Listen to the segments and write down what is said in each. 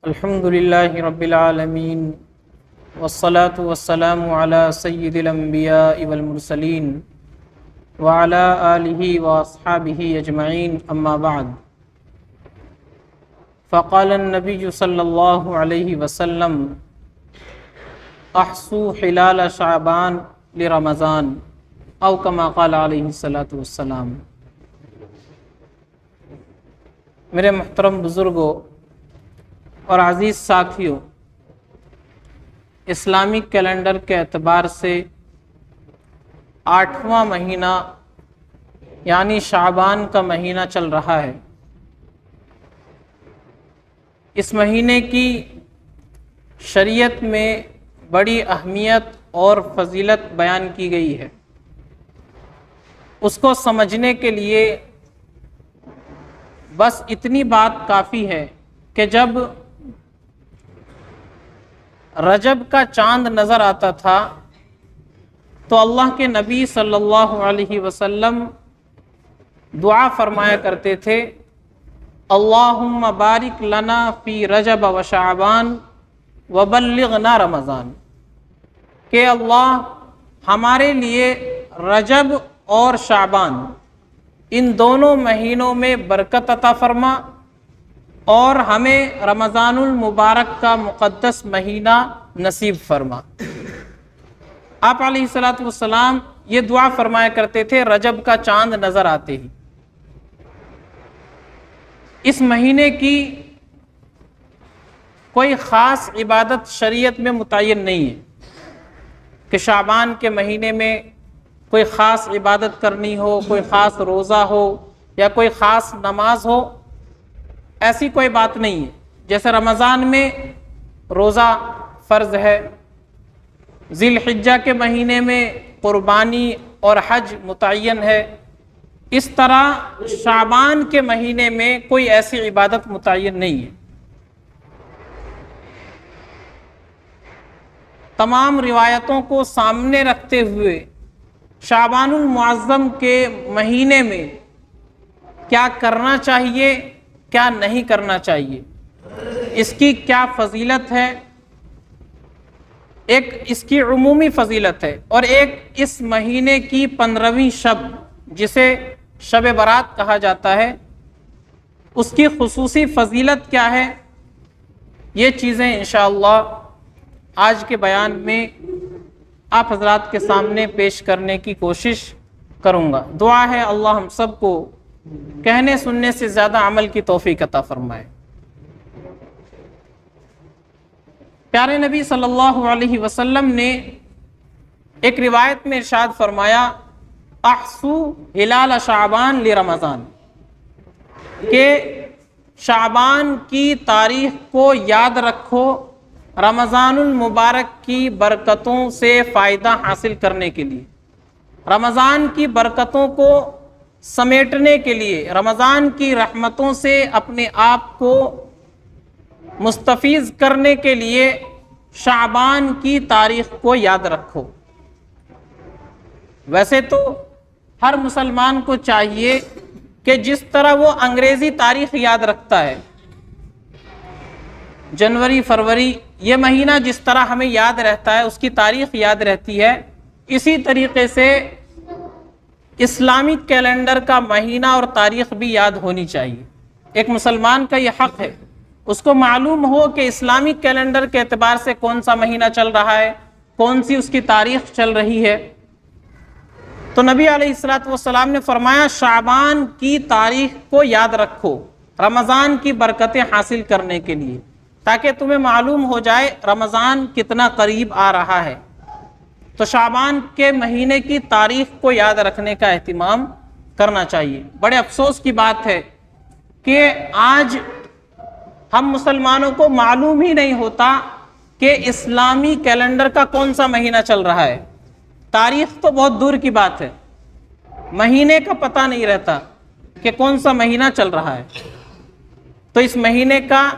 الحمد للہ رب العالمین والصلاة والسلام علی سید الانبیاء والمرسلین وعلی آلہ واصحابہ اجمعین اما بعد فقال النبی صلی اللہ علیہ وسلم احصوا حلال شعبان لرمضان او کما قال علیہ الصلاۃ والسلام۔ میرے محترم بزرگوں اور عزیز ساتھیوں، اسلامک کیلنڈر کے اعتبار سے 8واں مہینہ یعنی شعبان کا مہینہ چل رہا ہے۔ اس مہینے کی شریعت میں بڑی اہمیت اور فضیلت بیان کی گئی ہے۔ اس کو سمجھنے کے لیے بس اتنی بات کافی ہے کہ جب رجب کا چاند نظر آتا تھا تو اللہ کے نبی صلی اللہ علیہ وسلم دعا فرمایا کرتے تھے، اللہم بارک لنا فی رجب و شعبان وبلغنا رمضان، کہ اللہ ہمارے لیے رجب اور شعبان ان دونوں مہینوں میں برکت عطا فرما اور ہمیں رمضان المبارک کا مقدس مہینہ نصیب فرما۔ آپ علیہ الصلوۃ والسلام یہ دعا فرمایا کرتے تھے رجب کا چاند نظر آتے ہی۔ اس مہینے کی کوئی خاص عبادت شریعت میں متعین نہیں ہے کہ شعبان کے مہینے میں کوئی خاص عبادت کرنی ہو، کوئی خاص روزہ ہو یا کوئی خاص نماز ہو، ایسی کوئی بات نہیں ہے۔ جیسے رمضان میں روزہ فرض ہے، ذی الحجہ کے مہینے میں قربانی اور حج متعین ہے، اس طرح شعبان کے مہینے میں کوئی ایسی عبادت متعین نہیں ہے۔ تمام روایتوں کو سامنے رکھتے ہوئے شعبان المعظم کے مہینے میں کیا کرنا چاہیے، کیا نہیں کرنا چاہیے، اس کی کیا فضیلت ہے، ایک اس کی عمومی فضیلت ہے اور ایک اس مہینے کی 15ویں شب جسے شب برات کہا جاتا ہے، اس کی خصوصی فضیلت کیا ہے، یہ چیزیں انشاءاللہ آج کے بیان میں آپ حضرات کے سامنے پیش کرنے کی کوشش کروں گا۔ دعا ہے اللہ ہم سب کو کہنے سننے سے زیادہ عمل کی توفیق عطا فرمائے۔ پیارے نبی صلی اللہ علیہ وسلم نے ایک روایت میں ارشاد فرمایا، احصوا ہلال شعبان لرمضان، کہ شعبان کی تاریخ کو یاد رکھو رمضان المبارک کی برکتوں سے فائدہ حاصل کرنے کے لیے، رمضان کی برکتوں کو سمیٹنے کے لیے، رمضان کی رحمتوں سے اپنے آپ کو مستفیض کرنے کے لیے شعبان کی تاریخ کو یاد رکھو۔ ویسے تو ہر مسلمان کو چاہیے کہ جس طرح وہ انگریزی تاریخ یاد رکھتا ہے، جنوری فروری یہ مہینہ جس طرح ہمیں یاد رہتا ہے، اس کی تاریخ یاد رہتی ہے، اسی طریقے سے اسلامک کیلنڈر کا مہینہ اور تاریخ بھی یاد ہونی چاہیے۔ ایک مسلمان کا یہ حق ہے، اس کو معلوم ہو کہ اسلامک کیلنڈر کے اعتبار سے کون سا مہینہ چل رہا ہے، کون سی اس کی تاریخ چل رہی ہے۔ تو نبی علیہ الصلوۃ والسلام نے فرمایا شعبان کی تاریخ کو یاد رکھو رمضان کی برکتیں حاصل کرنے کے لیے، تاکہ تمہیں معلوم ہو جائے رمضان کتنا قریب آ رہا ہے۔ تو شعبان کے مہینے کی تاریخ کو یاد رکھنے کا اہتمام کرنا چاہیے۔ بڑے افسوس کی بات ہے کہ آج ہم مسلمانوں کو معلوم ہی نہیں ہوتا کہ اسلامی کیلنڈر کا کون سا مہینہ چل رہا ہے۔ تاریخ تو بہت دور کی بات ہے، مہینے کا پتہ نہیں رہتا کہ کون سا مہینہ چل رہا ہے۔ تو اس مہینے کا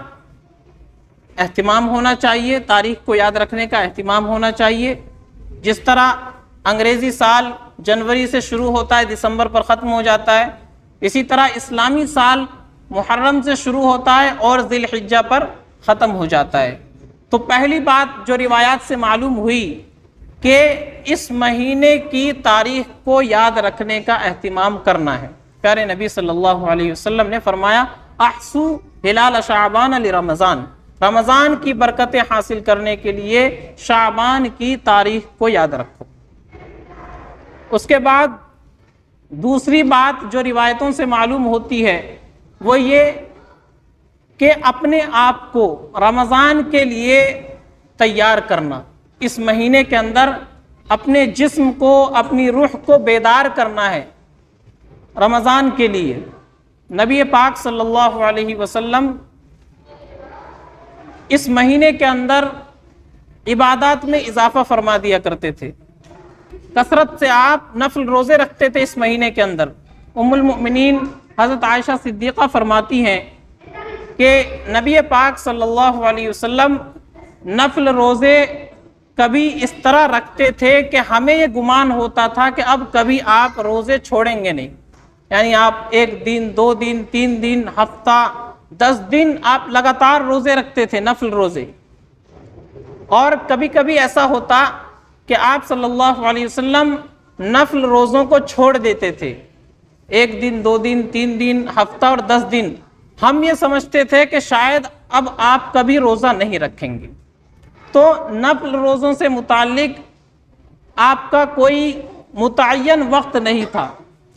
اہتمام ہونا چاہیے، تاریخ کو یاد رکھنے کا اہتمام ہونا چاہیے۔ جس طرح انگریزی سال جنوری سے شروع ہوتا ہے، دسمبر پر ختم ہو جاتا ہے، اسی طرح اسلامی سال محرم سے شروع ہوتا ہے اور ذی الحجہ پر ختم ہو جاتا ہے۔ تو پہلی بات جو روایات سے معلوم ہوئی کہ اس مہینے کی تاریخ کو یاد رکھنے کا اہتمام کرنا ہے۔ پیارے نبی صلی اللہ علیہ وسلم نے فرمایا احسو ہلال شعبان لرمضان، رمضان کی برکتیں حاصل کرنے کے لیے شعبان کی تاریخ کو یاد رکھو۔ اس کے بعد دوسری بات جو روایتوں سے معلوم ہوتی ہے وہ یہ کہ اپنے آپ کو رمضان کے لیے تیار کرنا، اس مہینے کے اندر اپنے جسم کو، اپنی روح کو بیدار کرنا ہے رمضان کے لیے۔ نبی پاک صلی اللہ علیہ وسلم اس مہینے کے اندر عبادات میں اضافہ فرما دیا کرتے تھے، کثرت سے آپ نفل روزے رکھتے تھے اس مہینے کے اندر۔ ام المؤمنین حضرت عائشہ صدیقہ فرماتی ہیں کہ نبی پاک صلی اللہ علیہ وسلم نفل روزے کبھی اس طرح رکھتے تھے کہ ہمیں یہ گمان ہوتا تھا کہ اب کبھی آپ روزے چھوڑیں گے نہیں، یعنی آپ 1 دن 2 دن 3 دن ہفتہ 10 دن آپ لگاتار روزے رکھتے تھے، نفل روزے۔ اور کبھی کبھی ایسا ہوتا کہ آپ صلی اللہ علیہ وسلم نفل روزوں کو چھوڑ دیتے تھے، 1 دن 2 دن 3 دن ہفتہ اور 10 دن۔ ہم یہ سمجھتے تھے کہ شاید اب آپ کبھی روزہ نہیں رکھیں گے۔ تو نفل روزوں سے متعلق آپ کا کوئی متعین وقت نہیں تھا،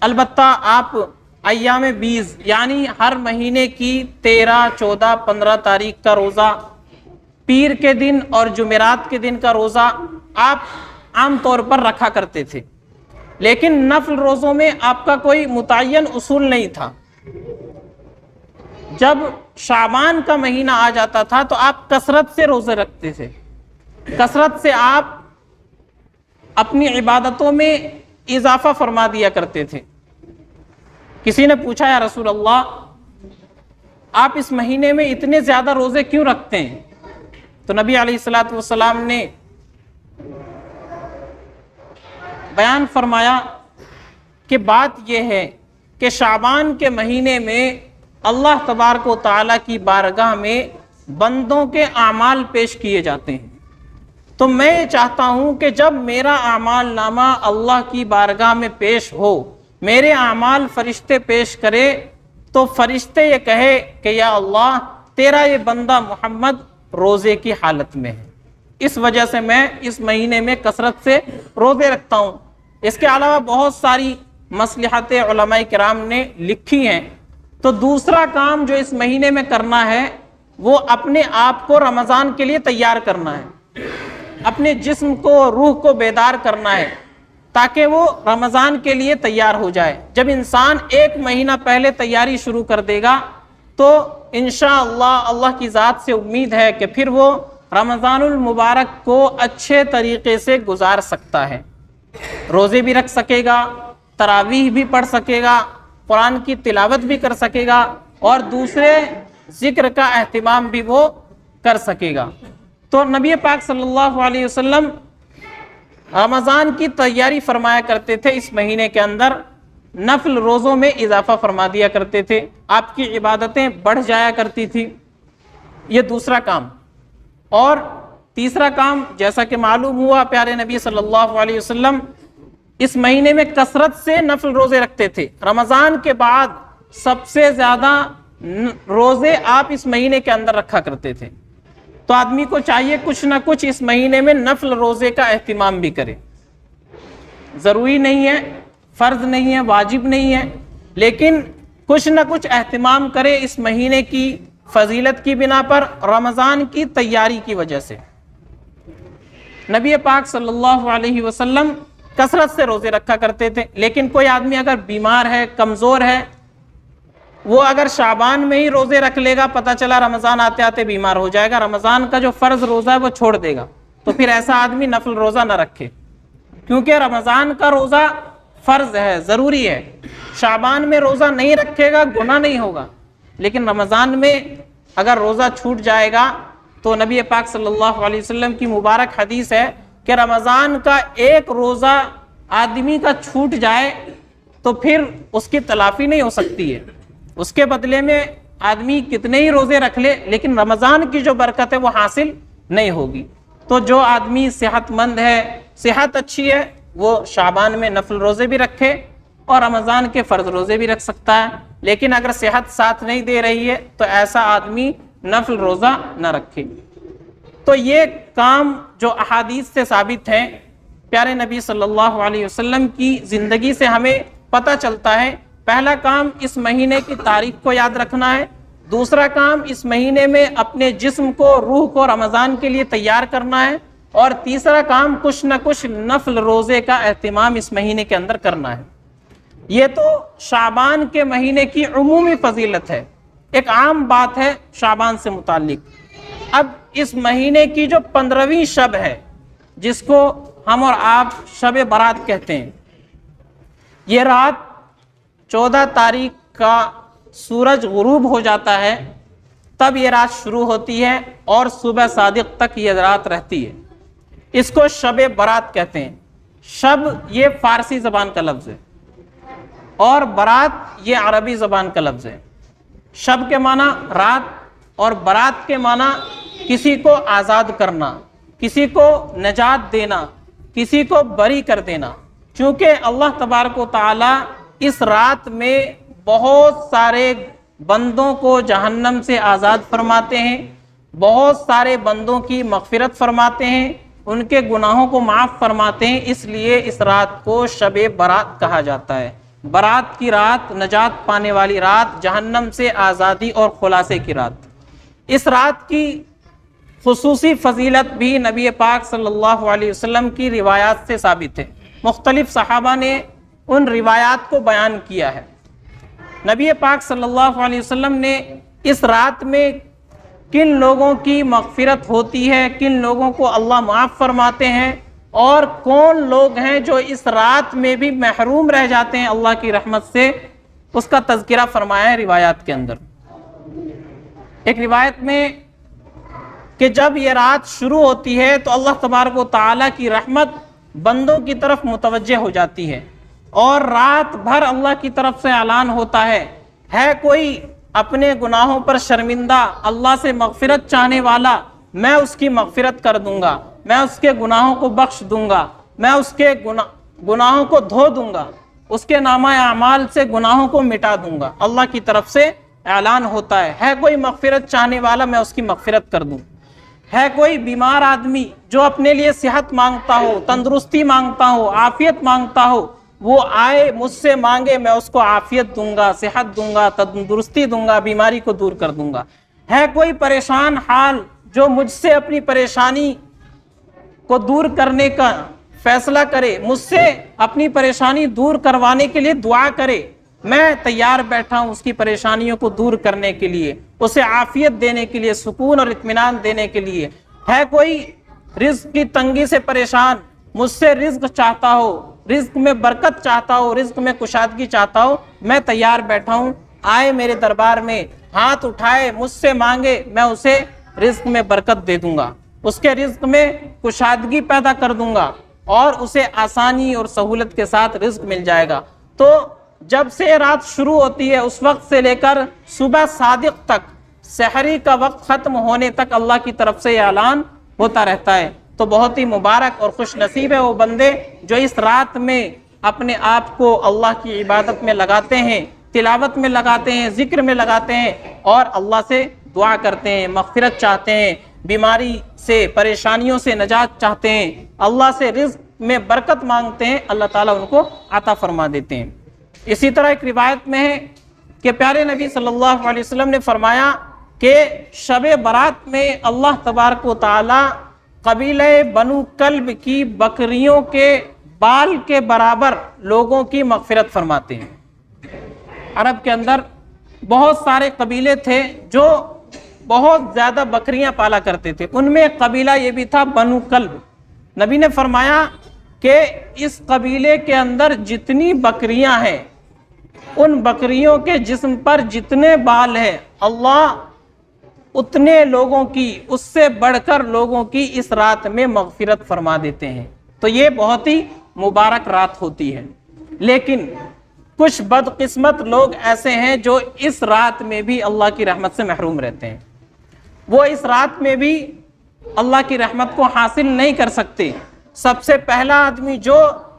البتہ آپ ایام 20 یعنی ہر مہینے کی 13 14 15 تاریخ کا روزہ، پیر کے دن اور جمعرات کے دن کا روزہ آپ عام طور پر رکھا کرتے تھے، لیکن نفل روزوں میں آپ کا کوئی متعین اصول نہیں تھا۔ جب شعبان کا مہینہ آ جاتا تھا تو آپ کثرت سے روزے رکھتے تھے، کثرت سے آپ اپنی عبادتوں میں اضافہ فرما دیا کرتے تھے۔ کسی نے پوچھا یا رسول اللہ آپ اس مہینے میں اتنے زیادہ روزے کیوں رکھتے ہیں؟ تو نبی علیہ الصلوۃ والسلام نے بیان فرمایا کہ بات یہ ہے کہ شعبان کے مہینے میں اللہ تبارک و تعالیٰ کی بارگاہ میں بندوں کے اعمال پیش کیے جاتے ہیں، تو میں یہ چاہتا ہوں کہ جب میرا اعمال نامہ اللہ کی بارگاہ میں پیش ہو، میرے اعمال فرشتے پیش کرے، تو فرشتے یہ کہے کہ یا اللہ تیرا یہ بندہ محمد روزے کی حالت میں ہے، اس وجہ سے میں اس مہینے میں کثرت سے روزے رکھتا ہوں۔ اس کے علاوہ بہت ساری مصلحتیں علماء کرام نے لکھی ہیں۔ تو دوسرا کام جو اس مہینے میں کرنا ہے وہ اپنے آپ کو رمضان کے لیے تیار کرنا ہے، اپنے جسم کو، روح کو بیدار کرنا ہے تاکہ وہ رمضان کے لیے تیار ہو جائے۔ جب انسان 1 مہینہ پہلے تیاری شروع کر دے گا تو انشاءاللہ اللہ کی ذات سے امید ہے کہ پھر وہ رمضان المبارک کو اچھے طریقے سے گزار سکتا ہے، روزے بھی رکھ سکے گا، تراویح بھی پڑھ سکے گا، قرآن کی تلاوت بھی کر سکے گا، اور دوسرے ذکر کا اہتمام بھی وہ کر سکے گا۔ تو نبی پاک صلی اللہ علیہ وسلم رمضان کی تیاری فرمایا کرتے تھے، اس مہینے کے اندر نفل روزوں میں اضافہ فرما دیا کرتے تھے، آپ کی عبادتیں بڑھ جایا کرتی تھی۔ یہ دوسرا کام۔ اور تیسرا کام جیسا کہ معلوم ہوا پیارے نبی صلی اللہ علیہ وسلم اس مہینے میں کثرت سے نفل روزے رکھتے تھے۔ رمضان کے بعد سب سے زیادہ روزے آپ اس مہینے کے اندر رکھا کرتے تھے، تو آدمی کو چاہیے کچھ نہ کچھ اس مہینے میں نفل روزے کا اہتمام بھی کرے۔ ضروری نہیں ہے، فرض نہیں ہے، واجب نہیں ہے، لیکن کچھ نہ کچھ اہتمام کرے اس مہینے کی فضیلت کی بنا پر، رمضان کی تیاری کی وجہ سے۔ نبی پاک صلی اللہ علیہ وسلم کثرت سے روزے رکھا کرتے تھے، لیکن کوئی آدمی اگر بیمار ہے، کمزور ہے، وہ اگر شعبان میں ہی روزے رکھ لے گا، پتہ چلا رمضان آتے آتے بیمار ہو جائے گا، رمضان کا جو فرض روزہ ہے وہ چھوڑ دے گا، تو پھر ایسا آدمی نفل روزہ نہ رکھے، کیونکہ رمضان کا روزہ فرض ہے، ضروری ہے۔ شعبان میں روزہ نہیں رکھے گا گناہ نہیں ہوگا، لیکن رمضان میں اگر روزہ چھوٹ جائے گا تو نبی پاک صلی اللہ علیہ وسلم کی مبارک حدیث ہے کہ رمضان کا 1 روزہ آدمی کا چھوٹ جائے تو پھر اس کی تلافی نہیں ہو سکتی ہے، اس کے بدلے میں آدمی کتنے ہی روزے رکھ لے لیکن رمضان کی جو برکت ہے وہ حاصل نہیں ہوگی۔ تو جو آدمی صحت مند ہے، صحت اچھی ہے، وہ شعبان میں نفل روزے بھی رکھے اور رمضان کے فرض روزے بھی رکھ سکتا ہے، لیکن اگر صحت ساتھ نہیں دے رہی ہے تو ایسا آدمی نفل روزہ نہ رکھے۔ تو یہ کام جو احادیث سے ثابت ہیں، پیارے نبی صلی اللہ علیہ وسلم کی زندگی سے ہمیں پتہ چلتا ہے۔ پہلا کام اس مہینے کی تاریخ کو یاد رکھنا ہے، دوسرا کام اس مہینے میں اپنے جسم کو، روح کو رمضان کے لیے تیار کرنا ہے، اور تیسرا کام کچھ نہ کچھ نفل روزے کا اہتمام اس مہینے کے اندر کرنا ہے۔ یہ تو شعبان کے مہینے کی عمومی فضیلت ہے، ایک عام بات ہے شعبان سے متعلق۔ اب اس مہینے کی جو 15ویں شب ہے، جس کو ہم اور آپ شب برات کہتے ہیں، یہ رات 14 تاریخ کا سورج غروب ہو جاتا ہے، تب یہ رات شروع ہوتی ہے اور صبح صادق تک یہ رات رہتی ہے۔ اس کو شب برات کہتے ہیں۔ شب یہ فارسی زبان کا لفظ ہے اور برات یہ عربی زبان کا لفظ ہے۔ شب کے معنی رات اور برات کے معنی کسی کو آزاد کرنا، کسی کو نجات دینا، کسی کو بری کر دینا۔ چونکہ اللہ تبارک و تعالی اس رات میں بہت سارے بندوں کو جہنم سے آزاد فرماتے ہیں، بہت سارے بندوں کی مغفرت فرماتے ہیں، ان کے گناہوں کو معاف فرماتے ہیں، اس لیے اس رات کو شب برات کہا جاتا ہے۔ برات کی رات، نجات پانے والی رات، جہنم سے آزادی اور خلاصے کی رات۔ اس رات کی خصوصی فضیلت بھی نبی پاک صلی اللہ علیہ وسلم کی روایات سے ثابت ہے۔ مختلف صحابہ نے ان روایات کو بیان کیا ہے۔ نبی پاک صلی اللہ علیہ وسلم نے اس رات میں کن لوگوں کی مغفرت ہوتی ہے، کن لوگوں کو اللہ معاف فرماتے ہیں، اور کون لوگ ہیں جو اس رات میں بھی محروم رہ جاتے ہیں اللہ کی رحمت سے، اس کا تذکرہ فرمایا ہے روایات کے اندر۔ ایک روایت میں کہ جب یہ رات شروع ہوتی ہے تو اللہ تبارک و تعالیٰ کی رحمت بندوں کی طرف متوجہ ہو جاتی ہے، اور رات بھر اللہ کی طرف سے اعلان ہوتا ہے کوئی اپنے گناہوں پر شرمندہ، اللہ سے مغفرت چاہنے والا، میں اس کی مغفرت کر دوں گا، میں اس کے گناہوں کو بخش دوں گا، میں اس کے گناہوں کو دھو دوں گا، اس کے نامہ اعمال سے گناہوں کو مٹا دوں گا۔ اللہ کی طرف سے اعلان ہوتا ہے کوئی مغفرت چاہنے والا، میں اس کی مغفرت کر دوں۔ ہے کوئی بیمار آدمی جو اپنے لیے صحت مانگتا ہو، تندرستی مانگتا ہو، عافیت مانگتا ہو، وہ آئے مجھ سے مانگے، میں اس کو عافیت دوں گا، صحت دوں گا، تندرستی دوں گا، بیماری کو دور کر دوں گا۔ ہے کوئی پریشان حال جو مجھ سے اپنی پریشانی کو دور کرنے کا فیصلہ کرے، مجھ سے اپنی پریشانی دور کروانے کے لیے دعا کرے، میں تیار بیٹھا ہوں اس کی پریشانیوں کو دور کرنے کے لیے، اسے عافیت دینے کے لیے، سکون اور اطمینان دینے کے لیے۔ ہے کوئی رزق کی تنگی سے پریشان، مجھ سے رزق چاہتا ہو، رزق میں برکت چاہتا ہو، رزق میں کشادگی چاہتا ہو، میں تیار بیٹھا ہوں، آئے میرے دربار میں، ہاتھ اٹھائے، مجھ سے مانگے، میں اسے رزق میں برکت دے دوں گا، اس کے رزق میں کشادگی پیدا کر دوں گا، اور اسے آسانی اور سہولت کے ساتھ رزق مل جائے گا۔ تو جب سے رات شروع ہوتی ہے اس وقت سے لے کر صبح صادق تک، سحری کا وقت ختم ہونے تک اللہ کی طرف سے یہ اعلان ہوتا رہتا ہے۔ تو بہت ہی مبارک اور خوش نصیب ہے وہ بندے جو اس رات میں اپنے آپ کو اللہ کی عبادت میں لگاتے ہیں، تلاوت میں لگاتے ہیں، ذکر میں لگاتے ہیں، اور اللہ سے دعا کرتے ہیں، مغفرت چاہتے ہیں، بیماری سے، پریشانیوں سے نجات چاہتے ہیں، اللہ سے رزق میں برکت مانگتے ہیں، اللہ تعالیٰ ان کو عطا فرما دیتے ہیں۔ اسی طرح ایک روایت میں ہے کہ پیارے نبی صلی اللہ علیہ وسلم نے فرمایا کہ شب برات میں اللہ تبارک و تعالی قبیلہ بنو کلب کی بکریوں کے بال کے برابر لوگوں کی مغفرت فرماتے ہیں۔ عرب کے اندر بہت سارے قبیلے تھے جو بہت زیادہ بکریاں پالا کرتے تھے، ان میں ایک قبیلہ یہ بھی تھا بنو کلب۔ نبی نے فرمایا کہ اس قبیلے کے اندر جتنی بکریاں ہیں، ان بکریوں کے جسم پر جتنے بال ہیں، اللہ اتنے لوگوں کی، اس سے بڑھ کر لوگوں کی اس رات میں مغفرت فرما دیتے ہیں۔ تو یہ بہت ہی مبارک رات ہوتی ہے۔ لیکن کچھ بدقسمت لوگ ایسے ہیں جو اس رات میں بھی اللہ کی رحمت سے محروم رہتے ہیں، وہ اس رات میں بھی اللہ کی رحمت کو حاصل نہیں کر سکتے۔ سب سے پہلا آدمی جو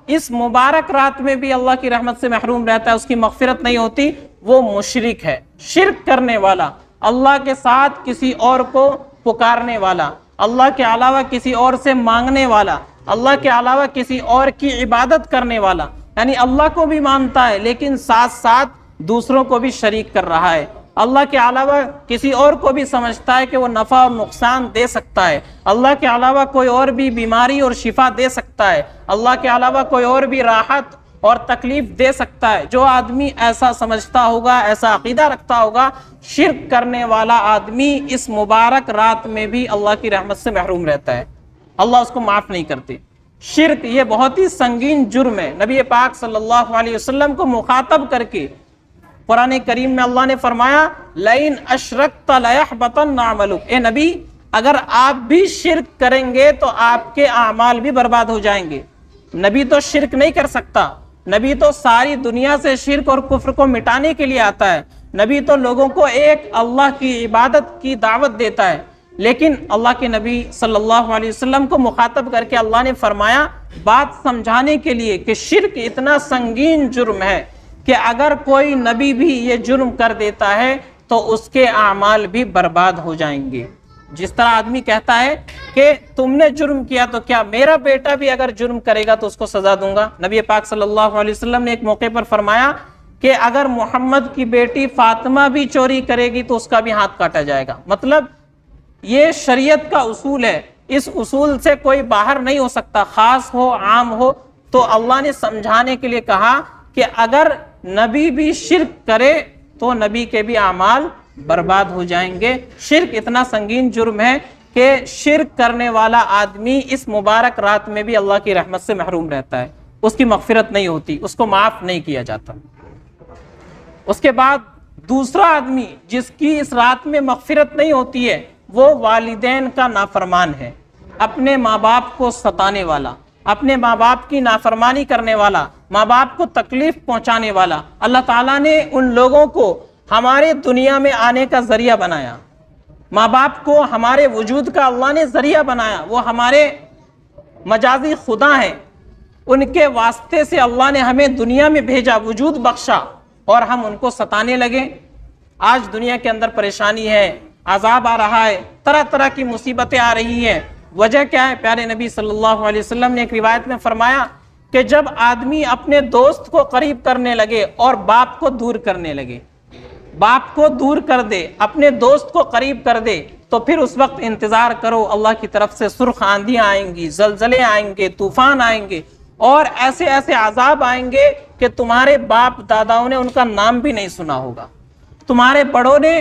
اس مبارک رات میں بھی اللہ کی رحمت سے محروم رہتا ہے، اس کی مغفرت نہیں ہوتی، وہ مشرک ہے، شرک کرنے والا، اللہ کے ساتھ کسی اور کو پکارنے والا، اللہ کے علاوہ کسی اور سے مانگنے والا، اللہ کے علاوہ کسی اور کی عبادت کرنے والا، یعنی اللہ کو بھی مانتا ہے لیکن ساتھ ساتھ دوسروں کو بھی شریک کر رہا ہے، اللہ کے علاوہ کسی اور کو بھی سمجھتا ہے کہ وہ نفع اور نقصان دے سکتا ہے، اللہ کے علاوہ کوئی اور بھی بیماری اور شفا دے سکتا ہے، اللہ کے علاوہ کوئی اور بھی راحت اور تکلیف دے سکتا ہے۔ جو آدمی ایسا سمجھتا ہوگا، ایسا عقیدہ رکھتا ہوگا، شرک کرنے والا آدمی اس مبارک رات میں بھی اللہ کی رحمت سے محروم رہتا ہے، اللہ اس کو معاف نہیں کرتے۔ شرک یہ بہت ہی سنگین جرم ہے۔ نبی پاک صلی اللہ علیہ وسلم کو مخاطب کر کے قرآن کریم میں اللہ نے فرمایا لئن اشرکت لیحبطن عملک، اے نبی اگر آپ بھی شرک کریں گے تو آپ کے اعمال بھی برباد ہو جائیں گے۔ نبی تو شرک نہیں کر سکتا، نبی تو ساری دنیا سے شرک اور کفر کو مٹانے کے لیے آتا ہے، نبی تو لوگوں کو ایک اللہ کی عبادت کی دعوت دیتا ہے، لیکن اللہ کے نبی صلی اللہ علیہ وسلم کو مخاطب کر کے اللہ نے فرمایا بات سمجھانے کے لیے کہ شرک اتنا سنگین جرم ہے کہ اگر کوئی نبی بھی یہ جرم کر دیتا ہے تو اس کے اعمال بھی برباد ہو جائیں گے۔ جس طرح آدمی کہتا ہے کہ تم نے جرم کیا تو کیا میرا بیٹا بھی اگر جرم کرے گا تو اس کو سزا دوں گا۔ نبی پاک صلی اللہ علیہ وسلم نے ایک موقع پر فرمایا کہ اگر محمد کی بیٹی فاطمہ بھی چوری کرے گی تو اس کا بھی ہاتھ کاٹا جائے گا۔ مطلب یہ شریعت کا اصول ہے، اس اصول سے کوئی باہر نہیں ہو سکتا، خاص ہو عام ہو۔ تو اللہ نے سمجھانے کے لیے کہا کہ اگر نبی بھی شرک کرے تو نبی کے بھی اعمال برباد ہو جائیں گے۔ شرک اتنا سنگین جرم ہے کہ شرک کرنے والا آدمی اس مبارک رات میں بھی اللہ کی رحمت سے محروم رہتا ہے، اس کی مغفرت نہیں ہوتی، اس کو معاف نہیں کیا جاتا۔ اس کے بعد دوسرا آدمی جس کی اس رات میں مغفرت نہیں ہوتی ہے وہ والدین کا نافرمان ہے، اپنے ماں باپ کو ستانے والا، اپنے ماں باپ کی نافرمانی کرنے والا، ماں باپ کو تکلیف پہنچانے والا۔ اللہ تعالیٰ نے ان لوگوں کو ہمارے دنیا میں آنے کا ذریعہ بنایا، ماں باپ کو ہمارے وجود کا اللہ نے ذریعہ بنایا، وہ ہمارے مجازی خدا ہیں، ان کے واسطے سے اللہ نے ہمیں دنیا میں بھیجا، وجود بخشا، اور ہم ان کو ستانے لگے۔ آج دنیا کے اندر پریشانی ہے، عذاب آ رہا ہے، طرح طرح کی مصیبتیں آ رہی ہیں۔ وجہ کیا ہے؟ پیارے نبی صلی اللہ علیہ وسلم نے ایک روایت میں فرمایا کہ جب آدمی اپنے دوست کو قریب کرنے لگے اور باپ کو دور کرنے لگے، باپ کو دور کر دے، اپنے دوست کو قریب کر دے، تو پھر اس وقت انتظار کرو اللہ کی طرف سے سرخ آندیاں آئیں گی، زلزلے آئیں گے، طوفان آئیں گے، اور ایسے ایسے عذاب آئیں گے کہ تمہارے باپ داداؤں نے ان کا نام بھی نہیں سنا ہوگا، تمہارے بڑوں نے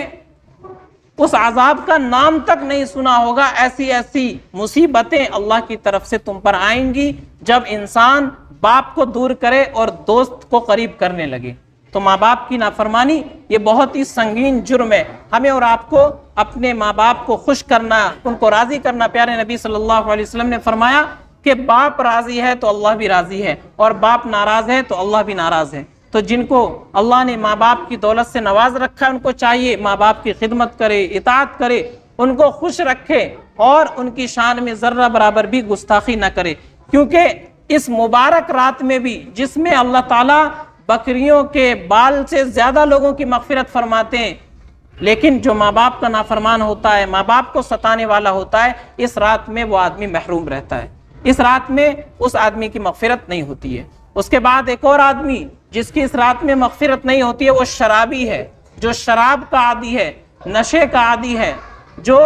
اس عذاب کا نام تک نہیں سنا ہوگا۔ ایسی ایسی مصیبتیں اللہ کی طرف سے تم پر آئیں گی جب انسان باپ کو دور کرے اور دوست کو قریب کرنے لگے۔ تو ماں باپ کی نافرمانی یہ بہت ہی سنگین جرم ہے۔ ہمیں اور آپ کو اپنے ماں باپ کو خوش کرنا، ان کو راضی کرنا۔ پیارے نبی صلی اللہ علیہ وسلم نے فرمایا کہ باپ راضی ہے تو اللہ بھی راضی ہے، اور باپ ناراض ہے تو اللہ بھی ناراض ہے۔ تو جن کو اللہ نے ماں باپ کی دولت سے نواز رکھا ہے ان کو چاہیے ماں باپ کی خدمت کرے، اطاعت کرے، ان کو خوش رکھے، اور ان کی شان میں ذرہ برابر بھی گستاخی نہ کرے، کیونکہ اس مبارک رات میں بھی جس میں اللہ تعالیٰ بکریوں کے بال سے زیادہ لوگوں کی مغفرت فرماتے ہیں، لیکن جو ماں باپ کا نافرمان ہوتا ہے، ماں باپ کو ستانے والا ہوتا ہے، اس رات میں وہ آدمی محروم رہتا ہے، اس رات میں اس آدمی کی مغفرت نہیں ہوتی ہے۔ اس کے بعد ایک اور آدمی جس کی اس رات میں مغفرت نہیں ہوتی ہے وہ شرابی ہے، جو شراب کا عادی ہے، نشے کا عادی ہے، جو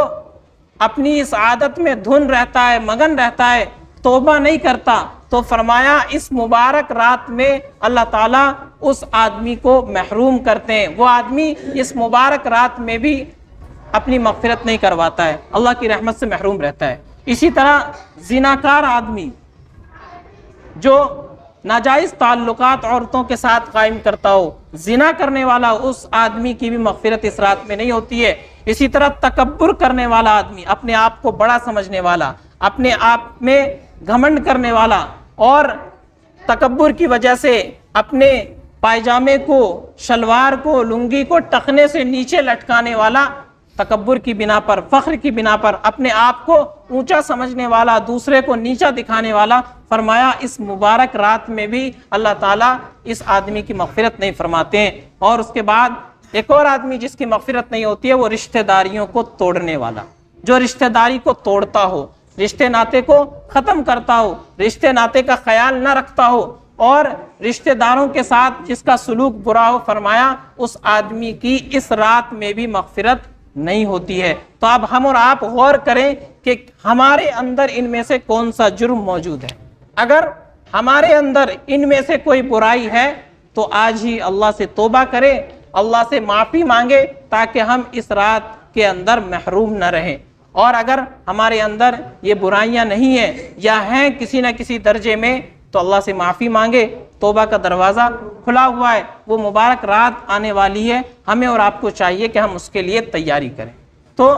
اپنی اس عادت میں دھن رہتا ہے، مگن رہتا ہے، توبہ نہیں کرتا۔ تو فرمایا اس مبارک رات میں اللہ تعالیٰ اس آدمی کو محروم کرتے ہیں، وہ آدمی اس مبارک رات میں بھی اپنی مغفرت نہیں کرواتا ہے، اللہ کی رحمت سے محروم رہتا ہے۔ اسی طرح زناکار آدمی جو ناجائز تعلقات عورتوں کے ساتھ قائم کرتا ہو، زنا کرنے والا، اس آدمی کی بھی مغفرت اس رات میں نہیں ہوتی ہے۔ اسی طرح تکبر کرنے والا آدمی، اپنے آپ کو بڑا سمجھنے والا، اپنے آپ میں گھمنڈ کرنے والا، اور تکبر کی وجہ سے اپنے پائجامے کو، شلوار کو، لنگی کو ٹخنے سے نیچے لٹکانے والا، تکبر کی بنا پر، فخر کی بنا پر، اپنے آپ کو اونچا سمجھنے والا، دوسرے کو نیچا دکھانے والا، فرمایا اس مبارک رات میں بھی اللہ تعالیٰ اس آدمی کی مغفرت نہیں فرماتے ہیں۔ اور اس کے بعد ایک اور آدمی جس کی مغفرت نہیں ہوتی ہے، وہ رشتہ داریوں کو توڑنے والا، جو رشتہ داری کو توڑتا ہو، رشتے ناطے کو ختم کرتا ہو، رشتے ناطے کا خیال نہ رکھتا ہو، اور رشتہ داروں کے ساتھ جس کا سلوک برا ہو، فرمایا اس آدمی کی اس رات میں بھی مغفرت نہیں ہوتی ہے۔ تو اب ہم اور آپ غور کریں کہ ہمارے اندر ان میں سے کون سا جرم موجود ہے۔ اگر ہمارے اندر ان میں سے کوئی برائی ہے تو آج ہی اللہ سے توبہ کرے، اللہ سے معافی مانگے، تاکہ ہم اس رات کے اندر محروم نہ رہیں۔ اور اگر ہمارے اندر یہ برائیاں نہیں ہیں یا ہیں کسی نہ کسی درجے میں، تو اللہ سے معافی مانگے، توبہ کا دروازہ کھلا ہوا ہے، وہ مبارک رات آنے والی ہے، ہمیں اور آپ کو چاہیے کہ ہم اس کے لیے تیاری کریں۔ تو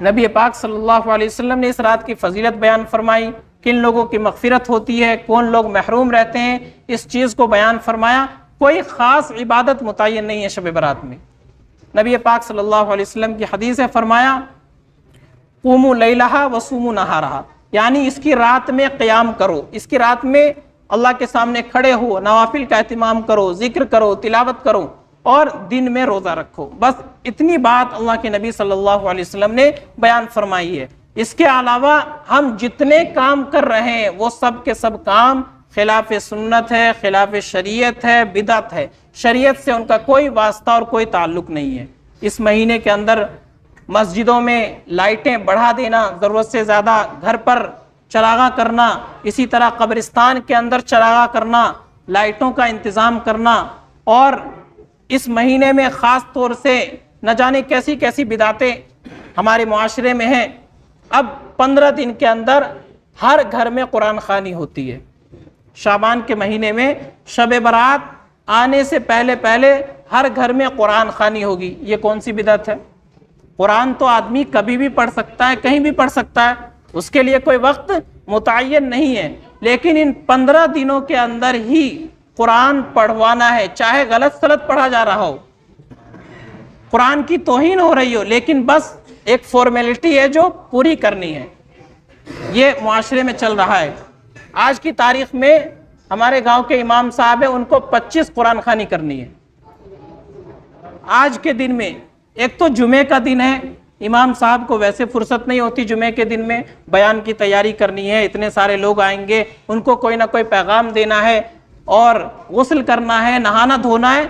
نبی پاک صلی اللہ علیہ وسلم نے اس رات کی فضیلت بیان فرمائی، کن لوگوں کی مغفرت ہوتی ہے، کون لوگ محروم رہتے ہیں، اس چیز کو بیان فرمایا۔ کوئی خاص عبادت متعین نہیں ہے شب برات میں۔ نبی پاک صلی اللہ علیہ وسلم کی حدیث ہے، فرمایا قوموا لیلہا وصوموا نہارہا، یعنی اس کی رات میں قیام کرو، اس کی رات میں اللہ کے سامنے کھڑے ہو، نوافل کا اہتمام کرو، ذکر کرو، تلاوت کرو، اور دن میں روزہ رکھو۔ بس اتنی بات اللہ کے نبی صلی اللہ علیہ وسلم نے بیان فرمائی ہے۔ اس کے علاوہ ہم جتنے کام کر رہے ہیں وہ سب کے سب کام خلاف سنت ہے، خلاف شریعت ہے، بدعت ہے، شریعت سے ان کا کوئی واسطہ اور کوئی تعلق نہیں ہے۔ اس مہینے کے اندر مسجدوں میں لائٹیں بڑھا دینا، ضرورت سے زیادہ گھر پر چراغاں کرنا، اسی طرح قبرستان کے اندر چراغاں کرنا، لائٹوں کا انتظام کرنا، اور اس مہینے میں خاص طور سے نہ جانے کیسی کیسی بدعتیں ہمارے معاشرے میں ہیں۔ اب 15 دن کے اندر ہر گھر میں قرآن خوانی ہوتی ہے۔ شعبان کے مہینے میں شب برات آنے سے پہلے پہلے ہر گھر میں قرآن خوانی ہوگی۔ یہ کون سی بدعت ہے؟ قرآن تو آدمی کبھی بھی پڑھ سکتا ہے، کہیں بھی پڑھ سکتا ہے، اس کے لیے کوئی وقت متعین نہیں ہے، لیکن ان 15 دنوں کے اندر ہی قرآن پڑھوانا ہے، چاہے غلط سلط پڑھا جا رہا ہو، قرآن کی توہین ہو رہی ہو، لیکن بس ایک فارمیلٹی ہے جو پوری کرنی ہے۔ یہ معاشرے میں چل رہا ہے۔ آج کی تاریخ میں ہمارے گاؤں کے امام صاحب ہیں، ان کو 25 قرآن خوانی کرنی ہے آج کے دن میں۔ ایک تو جمعے کا دن ہے، امام صاحب کو ویسے فرصت نہیں ہوتی جمعے کے دن میں، بیان کی تیاری کرنی ہے، اتنے سارے لوگ آئیں گے، ان کو کوئی نہ کوئی پیغام دینا ہے، اور غسل کرنا ہے، نہانا دھونا ہے۔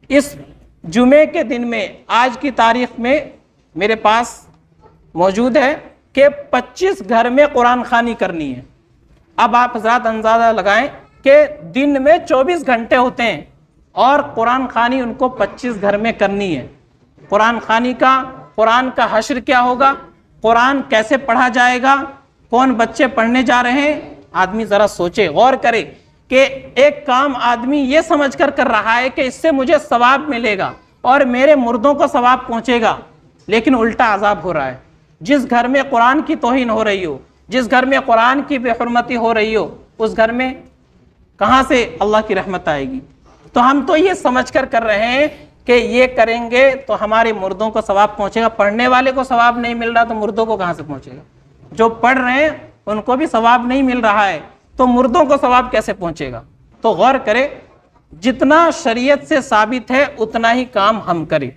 اس جمعے کے دن میں آج کی تاریخ میں میرے پاس موجود ہے کہ 25 گھر میں قرآن خوانی کرنی ہے۔ اب آپ حضرات اندازہ لگائیں کہ دن میں 24 گھنٹے ہوتے ہیں، اور قرآن خوانی ان کو 25 گھر میں کرنی ہے۔ قرآن خوانی کا، قرآن کا حشر کیا ہوگا، قرآن کیسے پڑھا جائے گا، کون بچے پڑھنے جا رہے ہیں۔ آدمی ذرا سوچے، غور کرے کہ ایک کام آدمی یہ سمجھ کر کر رہا ہے کہ اس سے مجھے ثواب ملے گا اور میرے مردوں کو ثواب پہنچے گا، لیکن الٹا عذاب ہو رہا ہے۔ جس گھر میں قرآن کی توہین ہو رہی ہو، جس گھر میں قرآن کی بے حرمتی ہو رہی ہو، اس گھر میں کہاں سے اللہ کی رحمت آئے گی؟ تو ہم تو یہ سمجھ کر کر رہے ہیں کہ یہ کریں گے تو ہمارے مردوں کو ثواب پہنچے گا۔ پڑھنے والے کو ثواب نہیں مل رہا تو مردوں کو کہاں سے پہنچے گا؟ جو پڑھ رہے ہیں ان کو بھی ثواب نہیں مل رہا ہے تو مردوں کو ثواب کیسے پہنچے گا؟ تو غور کرے، جتنا شریعت سے ثابت ہے اتنا ہی کام ہم کریں۔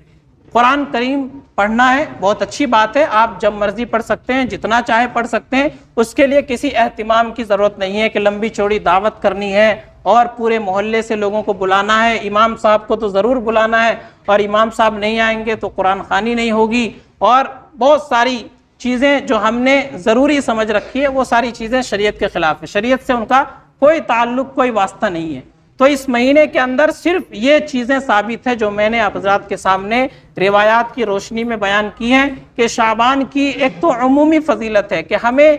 قرآن کریم پڑھنا ہے، بہت اچھی بات ہے، آپ جب مرضی پڑھ سکتے ہیں، جتنا چاہے پڑھ سکتے ہیں، اس کے لیے کسی اہتمام کی ضرورت نہیں ہے کہ لمبی چوڑی دعوت کرنی ہے اور پورے محلے سے لوگوں کو بلانا ہے۔ امام صاحب کو تو ضرور بلانا ہے، اور امام صاحب نہیں آئیں گے تو قرآن خوانی نہیں ہوگی، اور بہت ساری چیزیں جو ہم نے ضروری سمجھ رکھی ہے وہ ساری چیزیں شریعت کے خلاف ہے، شریعت سے ان کا کوئی تعلق، کوئی واسطہ نہیں ہے۔ تو اس مہینے کے اندر صرف یہ چیزیں ثابت ہے جو میں نے آپ حضرات کے سامنے روایات کی روشنی میں بیان کی ہیں کہ شعبان کی ایک تو عمومی فضیلت ہے کہ ہمیں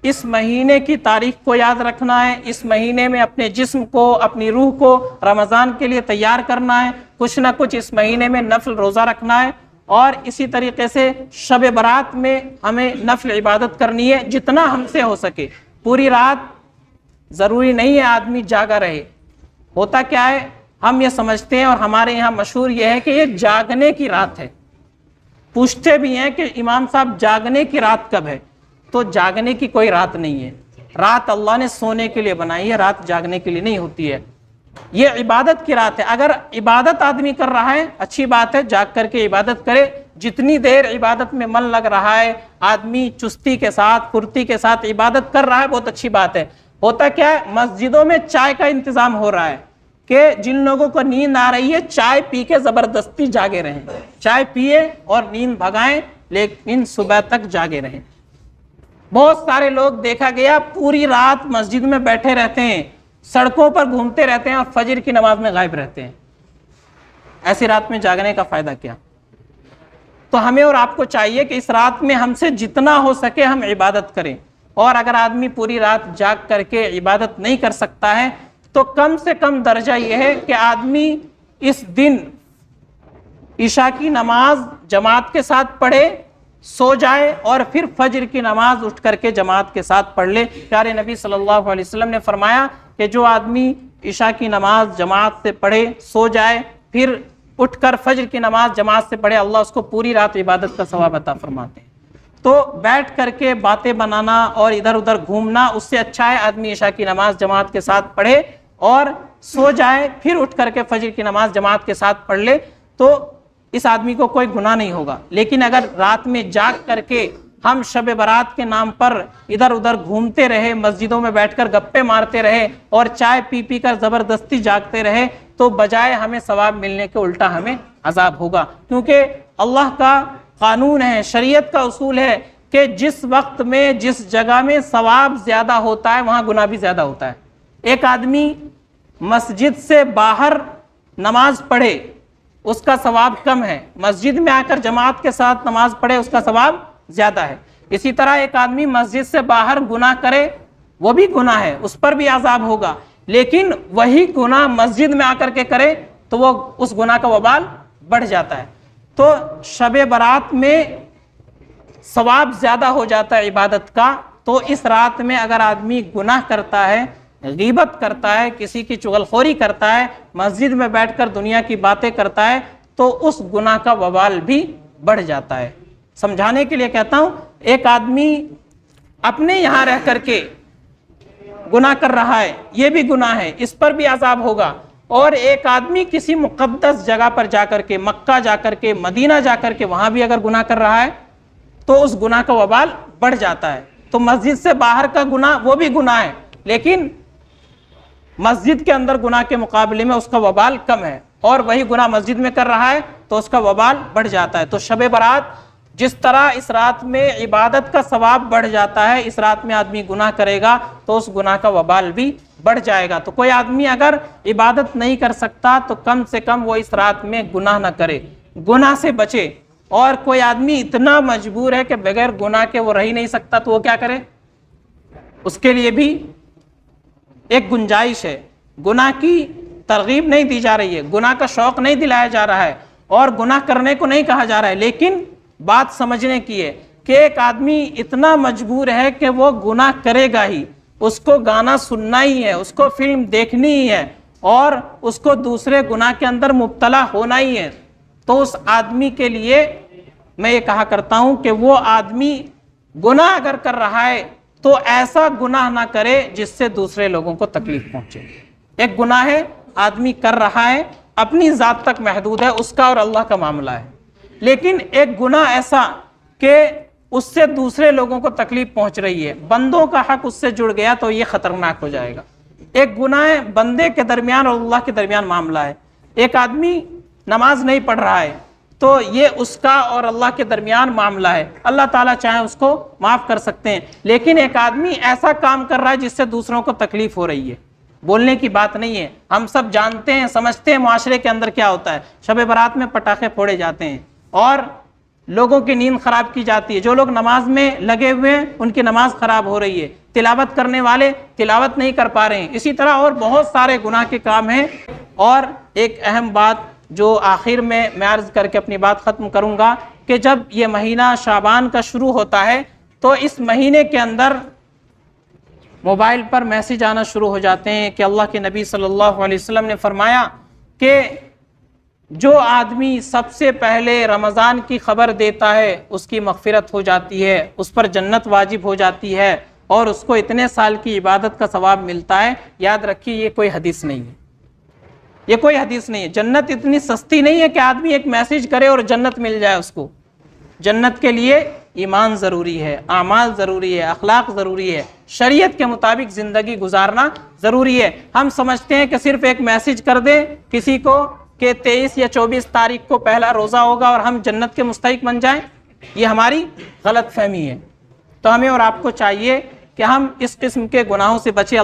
اس مہینے کی تاریخ کو یاد رکھنا ہے، اس مہینے میں اپنے جسم کو، اپنی روح کو رمضان کے لیے تیار کرنا ہے، کچھ نہ کچھ اس مہینے میں نفل روزہ رکھنا ہے، اور اسی طریقے سے شب برات میں ہمیں نفل عبادت کرنی ہے جتنا ہم سے ہو سکے۔ پوری رات ضروری نہیں ہے آدمی جاگا رہے، ہوتا کیا ہے، ہم یہ سمجھتے ہیں اور ہمارے یہاں مشہور یہ ہے کہ یہ جاگنے کی رات ہے. پوچھتے بھی ہیں کہ امام صاحب جاگنے کی رات کب ہے؟ تو جاگنے کی کوئی رات نہیں ہے. رات اللہ نے سونے کے لیے بنائی ہے، رات جاگنے کے لیے نہیں ہوتی ہے. یہ عبادت کی رات ہے. اگر عبادت آدمی کر رہا ہے اچھی بات ہے، جاگ کر کے عبادت کرے. جتنی دیر عبادت میں من لگ رہا ہے، آدمی چستی کے ساتھ پھرتی کے ساتھ عبادت کر رہا ہے، بہت اچھی بات ہے. ہوتا کیا ہے، مسجدوں میں چائے کا انتظام ہو رہا ہے کہ جن لوگوں کو نیند آ رہی ہے چائے پی کے زبردستی جاگے رہیں، چائے پیے اور نیند بھگائیں لیکن صبح تک جاگے رہیں. بہت سارے لوگ دیکھا گیا پوری رات مسجد میں بیٹھے رہتے ہیں، سڑکوں پر گھومتے رہتے ہیں اور فجر کی نماز میں غائب رہتے ہیں. ایسی رات میں جاگنے کا فائدہ کیا؟ تو ہمیں اور آپ کو چاہیے کہ اس رات میں ہم سے جتنا ہو سکے ہم عبادت کریں. اور اگر آدمی پوری رات جاگ کر کے عبادت نہیں کر سکتا ہے تو کم سے کم درجہ یہ ہے کہ آدمی اس دن عشاء کی نماز جماعت کے ساتھ پڑھے، سو جائے اور پھر فجر کی نماز اٹھ کر کے جماعت کے ساتھ پڑھ لے. پیارے نبی صلی اللہ علیہ وسلم نے فرمایا کہ جو آدمی عشاء کی نماز جماعت سے پڑھے، سو جائے، پھر اٹھ کر فجر کی نماز جماعت سے پڑھے، اللہ اس کو پوری رات عبادت کا ثواب عطا فرماتے ہیں. تو بیٹھ کر کے باتیں بنانا اور ادھر ادھر گھومنا اس سے اچھا ہے آدمی عشاء کی نماز جماعت کے ساتھ پڑھے اور سو جائے، پھر اٹھ کر کے فجر کی نماز جماعت کے ساتھ پڑھ لے، تو اس آدمی کو کوئی گناہ نہیں ہوگا. لیکن اگر رات میں جاگ کر کے ہم شب برات کے نام پر ادھر ادھر گھومتے رہے، مسجدوں میں بیٹھ کر گپے مارتے رہے اور چائے پی پی کر زبردستی جاگتے رہے، تو بجائے ہمیں ثواب ملنے کے الٹا ہمیں عذاب ہوگا. کیونکہ اللہ کا قانون ہے، شریعت کا اصول ہے کہ جس وقت میں جس جگہ میں ثواب زیادہ ہوتا ہے وہاں گناہ بھی زیادہ ہوتا ہے. ایک آدمی مسجد سے باہر نماز پڑھے اس کا ثواب کم ہے، مسجد میں آ کر جماعت کے ساتھ نماز پڑھے اس کا ثواب زیادہ ہے. اسی طرح ایک آدمی مسجد سے باہر گناہ کرے وہ بھی گناہ ہے، اس پر بھی عذاب ہوگا، لیکن وہی گناہ مسجد میں آ کر کے کرے تو وہ اس گناہ کا وبال بڑھ جاتا ہے. تو شب برات میں ثواب زیادہ ہو جاتا ہے عبادت کا. تو اس رات میں اگر آدمی گناہ کرتا ہے، غیبت کرتا ہے، کسی کی چغلخوری کرتا ہے، مسجد میں بیٹھ کر دنیا کی باتیں کرتا ہے، تو اس گناہ کا وبال بھی بڑھ جاتا ہے. سمجھانے کے لیے کہتا ہوں، ایک آدمی اپنے یہاں رہ کر کے گناہ کر رہا ہے، یہ بھی گناہ ہے، اس پر بھی عذاب ہوگا. اور ایک آدمی کسی مقدس جگہ پر جا کر کے، مکہ جا کر کے، مدینہ جا کر کے وہاں بھی اگر گناہ کر رہا ہے تو اس گناہ کا وبال بڑھ جاتا ہے. تو مسجد سے باہر کا گناہ وہ بھی گناہ ہے، لیکن مسجد کے اندر گناہ کے مقابلے میں اس کا وبال کم ہے، اور وہی گناہ مسجد میں کر رہا ہے تو اس کا وبال بڑھ جاتا ہے. تو شب برات جس طرح اس رات میں عبادت کا ثواب بڑھ جاتا ہے، اس رات میں آدمی گناہ کرے گا تو اس گناہ کا وبال بھی بڑھ جائے گا. تو کوئی آدمی اگر عبادت نہیں کر سکتا تو کم سے کم وہ اس رات میں گناہ نہ کرے، گناہ سے بچے. اور کوئی آدمی اتنا مجبور ہے کہ بغیر گناہ کے وہ رہ ہی نہیں سکتا تو وہ کیا کرے؟ اس کے لیے بھی ایک گنجائش ہے. گناہ کی ترغیب نہیں دی جا رہی ہے، گناہ کا شوق نہیں دلایا جا رہا ہے اور گناہ کرنے کو نہیں کہا جا رہا ہے، لیکن بات سمجھنے کی ہے کہ ایک آدمی اتنا مجبور ہے کہ وہ گناہ کرے گا ہی، اس کو گانا سننا ہی ہے، اس کو فلم دیکھنی ہی ہے اور اس کو دوسرے گناہ کے اندر مبتلا ہونا ہی ہے. تو اس آدمی کے لیے میں یہ کہا کرتا ہوں کہ وہ آدمی گناہ اگر کر رہا ہے تو ایسا گناہ نہ کرے جس سے دوسرے لوگوں کو تکلیف پہنچے. ایک گناہ ہے آدمی کر رہا ہے، اپنی ذات تک محدود ہے، اس کا اور اللہ کا معاملہ ہے، لیکن ایک گناہ ایسا کہ اس سے دوسرے لوگوں کو تکلیف پہنچ رہی ہے، بندوں کا حق اس سے جڑ گیا تو یہ خطرناک ہو جائے گا. ایک گناہ بندے کے درمیان اور اللہ کے درمیان معاملہ ہے. ایک آدمی نماز نہیں پڑھ رہا ہے تو یہ اس کا اور اللہ کے درمیان معاملہ ہے، اللہ تعالیٰ چاہے اس کو معاف کر سکتے ہیں. لیکن ایک آدمی ایسا کام کر رہا ہے جس سے دوسروں کو تکلیف ہو رہی ہے، بولنے کی بات نہیں ہے، ہم سب جانتے ہیں، سمجھتے ہیں معاشرے کے اندر کیا ہوتا ہے. شب برات میں پٹاخے پھوڑے جاتے ہیں اور لوگوں کی نیند خراب کی جاتی ہے. جو لوگ نماز میں لگے ہوئے ہیں ان کی نماز خراب ہو رہی ہے، تلاوت کرنے والے تلاوت نہیں کر پا رہے ہیں. اسی طرح اور بہت سارے گناہ کے کام ہیں. اور ایک اہم بات جو آخر میں عرض کر کے اپنی بات ختم کروں گا کہ جب یہ مہینہ شعبان کا شروع ہوتا ہے تو اس مہینے کے اندر موبائل پر میسیج آنا شروع ہو جاتے ہیں کہ اللہ کے نبی صلی اللہ علیہ وسلم نے فرمایا کہ جو آدمی سب سے پہلے رمضان کی خبر دیتا ہے اس کی مغفرت ہو جاتی ہے، اس پر جنت واجب ہو جاتی ہے اور اس کو اتنے سال کی عبادت کا ثواب ملتا ہے۔ یاد رکھیے یہ کوئی حدیث نہیں ہے، یہ کوئی حدیث نہیں ہے۔ جنت اتنی سستی نہیں ہے کہ آدمی ایک میسیج کرے اور جنت مل جائے اس کو۔ جنت کے لیے ایمان ضروری ہے، اعمال ضروری ہے، اخلاق ضروری ہے، شریعت کے مطابق زندگی گزارنا ضروری ہے۔ ہم سمجھتے ہیں کہ صرف ایک میسیج کر دیں کسی کو کہ 23 یا 24 تاریخ کو پہلا روزہ ہوگا اور ہم جنت کے مستحق بن جائیں، یہ ہماری غلط فہمی ہے۔ تو ہمیں اور آپ کو چاہیے کہ ہم اس قسم کے گناہوں سے بچیں۔